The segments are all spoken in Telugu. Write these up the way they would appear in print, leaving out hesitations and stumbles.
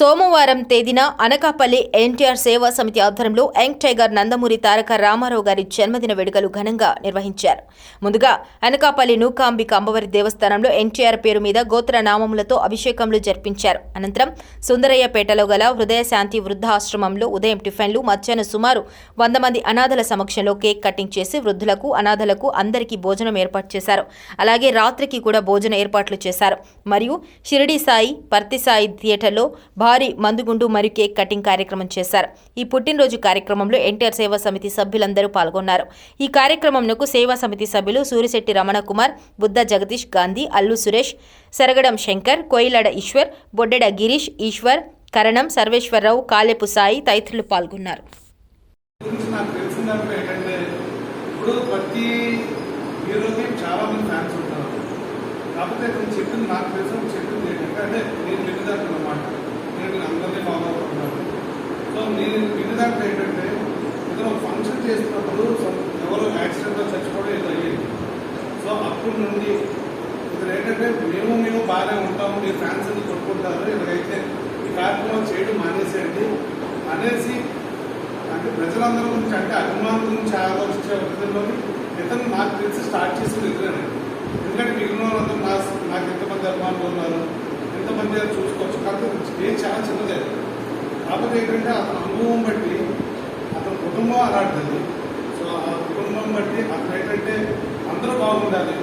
సోమవారం తేదీన అనకాపల్లి ఎన్టీఆర్ సేవా సమితి ఆధ్వర్యంలో యంగ్ టైగర్ నందమూరి తారక రామారావు గారి జన్మదిన వేడుకలు ఘనంగా నిర్వహించారు. ముందుగా అనకాపల్లి నూకాంబిక అమ్మవారి దేవస్థానంలో ఎన్టీఆర్ పేరు మీద గోత్ర నామములతో అభిషేకంలు జరిపించారు. అనంతరం సుందరయ్యపేటలో గల హృదయ శాంతి వృద్ధాశ్రమంలో ఉదయం టిఫిన్లు, మధ్యాహ్నం సుమారు 100 మంది అనాథల సమక్షంలో కేక్ కటింగ్ చేసి వృద్ధులకు, అనాథలకు అందరికీ భోజనం ఏర్పాటు చేశారు. అలాగే రాత్రికి కూడా భోజన ఏర్పాట్లు చేశారు. మరియు షిరిడి సాయి, పర్తి సాయి థియేటర్లో భారీ మందుగుండు మరియు కేక్ కటింగ్ కార్యక్రమం చేశారు. ఈ పుట్టినరోజు కార్యక్రమంలో ఎన్టీఆర్ సేవా సమితి సభ్యులందరూ పాల్గొన్నారు. ఈ కార్యక్రమంకు సేవా సమితి సభ్యులు సూరిశెట్టి రమణ కుమార్, బుద్ధ జగదీష్, గాంధీ, అల్లు సురేష్, సరగడం శంకర్, కోయిలాడ ఈశ్వర్, బొడ్డెడ గిరీష్, ఈశ్వర్, కరణం, సర్వేశ్వరరావు, కాలేపు సాయి తదితరులు పాల్గొన్నారు. కాకపోతే చెప్పింది నాకు తెలిసిన చెప్పింది ఏంటంటే అంటే నేను విన్నదాంట్లో అన్నమాట, నేను అందరినీ ఫాలో అవుతున్నాను. సో నేను విన్నదాంట్లో ఏంటంటే ఏదైనా ఫంక్షన్ చేస్తున్నప్పుడు ఎవరో యాక్సిడెంట్లో చచ్చిపోవడం ఏదో అయ్యేది. సో అప్పటి నుండి ఇక్కడ ఏంటంటే మేము బాగానే ఉంటాము, మీరు ఫ్యాన్స్ అని కొట్టుకుంటారు, ఇలాగైతే ఈ కార్యక్రమం చేయడం మానేసేయండి అనేసి అంటే ప్రజలందరి గురించి అంటే అభిమానుల గురించి ఆలోచించే విధంలోని ఇతను నాకు తెలిసి స్టార్ట్ చేసింది ఇద్దరేనండి. ఎందుకంటే మిగిలిన వాళ్ళందరూ నాకు ఎంతమంది అభిమానులు ఉన్నారు, ఎంతమంది చూసుకోవచ్చు. కాకపోతే ఏం చాలా చిన్నదే. కాకపోతే ఏంటంటే అతని అనుభవం బట్టి అతని కుటుంబం అలాంటిది. సో ఆ కుటుంబం బట్టి అతను ఏంటంటే అందరూ బాగుండాలి.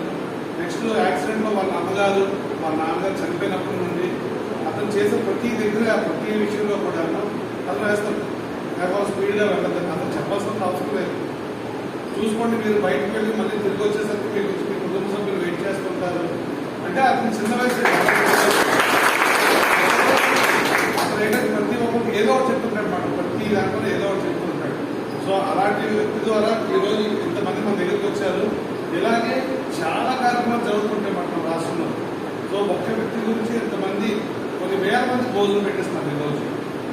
నెక్స్ట్ యాక్సిడెంట్లో వాళ్ళ అమ్మగారు, వాళ్ళ నాన్నగారు చనిపోయినప్పటి నుండి అతను చేసే ప్రతి దగ్గర ప్రతి విషయంలో కూడా అతను వేస్తాడు. కేవలం స్పీడ్గా వెళ్ళదు, అతను చెప్పాల్సిన అవసరం లేదు. చూసుకోండి, మీరు బయటకు వెళ్ళి మళ్ళీ తిరిగి వచ్చేసరికి మీ కుటుంబ సభ్యులు వెయిట్ చేస్తుంటారు. అంటే అతను చిన్న వయసు అతను ఏంటంటే ప్రతి ఒక్కరికి ఏదో ఒకటి చెప్తుంటాడు అన్నమాట, ప్రతి దాంట్లో ఏదో ఒకటి చెప్తుంటాడు. సో అలాంటి వ్యక్తి ద్వారా ఈరోజు ఇంతమంది మన దగ్గరికి వచ్చారు. ఇలాగే చాలా కార్యక్రమాలు జరుగుతుంటాయి మన రాష్ట్రంలో. సో ఒక్క వ్యక్తి గురించి ఇంతమంది కొన్ని వేల మంది భోజనం పెట్టిస్తున్నారు ఈరోజు.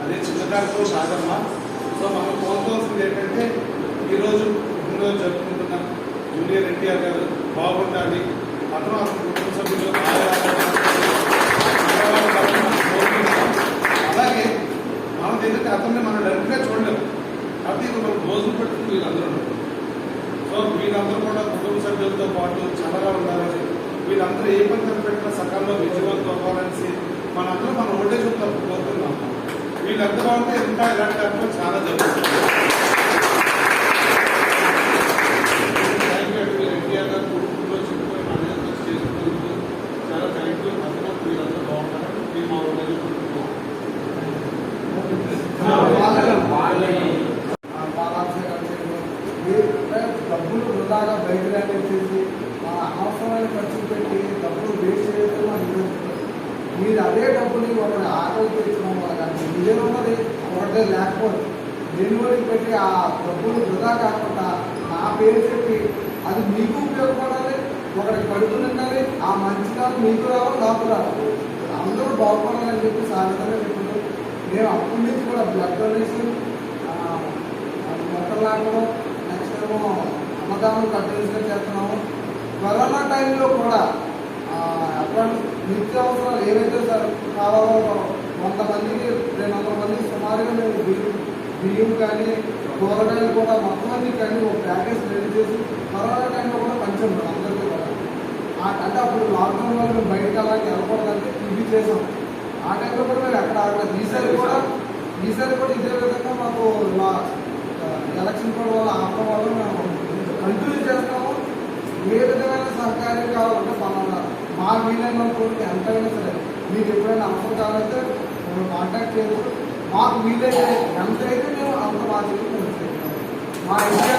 అదే చిన్న కార్యక్రమం కాదమ్మా. సో మనం కోరుకోవాల్సింది ఏంటంటే ఈరోజు జరుపుకుంటున్న జూనియర్ ఎన్టీఆర్ గారు బాగుండాలి, అతను కుటుంబ సభ్యులు అలాగే మన దగ్గర అతన్ని మనం డైరెక్ట్గా చూడలేము. కాబట్టి ఇది మనం రోజులు పెట్టుకుని వీళ్ళందరూ సో వీళ్ళందరూ కూడా కుటుంబ సభ్యులతో పాటు చల్లగా ఉండాలని, వీళ్ళందరూ ఏ పని పెట్టినా సకాలంలో విజయవంతం అవ్వాలనేసి మనందరూ మన ఓల్టేజ్ కోరుతున్నాం. వీళ్ళందరూ బాగుంటే ఇంకా ఇలాంటి కార్యక్రమం చాలా జరుగుతుంది. డబ్బులు వృధాగా బయట చేసి అనవసరమైన ఖర్చులు పెట్టి డబ్బులు వేస్ట్ చేయడం మనకి. మీరు అదే డబ్బుని ఒకటి ఆటోకి తెచ్చడం వల్ల ఇదే ఉన్నది ఒకటే లేకపోతే డెలివరీకి పెట్టి ఆ డబ్బులు వృధా కాకుండా నా పేరు చెప్పి అది మీకు ఉపయోగపడాలి, ఒకటి కడుపు నిండాలి, ఆ మంచితనం మీకు రావాలి, నాకు రావాలి, అందరూ బాగుపడాలని చెప్పి సాధితంగా చెప్తున్నారు. మేము అప్పటి నుంచి కూడా బ్లడ్ డొనేషన్, మొక్కలు లాగడం, నెక్స్ట్ ఏమో అన్నదానం కంటిన్యూస్గా చేస్తున్నాము. కరోనా టైంలో కూడా నిత్యావసరాలు ఏవైతే కావాలో 100 మందికి 200 మందికి సుమారుగా మేము బియ్యం కానీ కూరగాయలు కూడా మొత్తం మందికి కానీ ఒక ప్యాకేజ్ రెడీ చేసి కరోనా టైంలో కూడా పంచాము అందరికీ కూడా. అంటే అప్పుడు లాక్డౌన్ వల్ల మేము బయటకు అలాగే వెళ్ళకూడదంటే ఇవి చేసాం. ఆ టైంలో కూడా మేము ఎక్కడ ఆగలేదు. ఈసారి కూడా ఇదే విధంగా మాకు ఎలక్షన్ కూడా వల్ల ఆపడం వల్ల మేము కంటిన్యూ చేస్తాము. ఏ విధమైన సహకారం కావాలంటే మా వీలైన కోరిక ఎంతైనా సరే మీకు ఎప్పుడైనా అవసరం కావాలంటే మేము కాంటాక్ట్ చేయవచ్చు. మాకు వీలైతే ఎంతైతే మేము అంత మా దగ్గర మా ఇండియా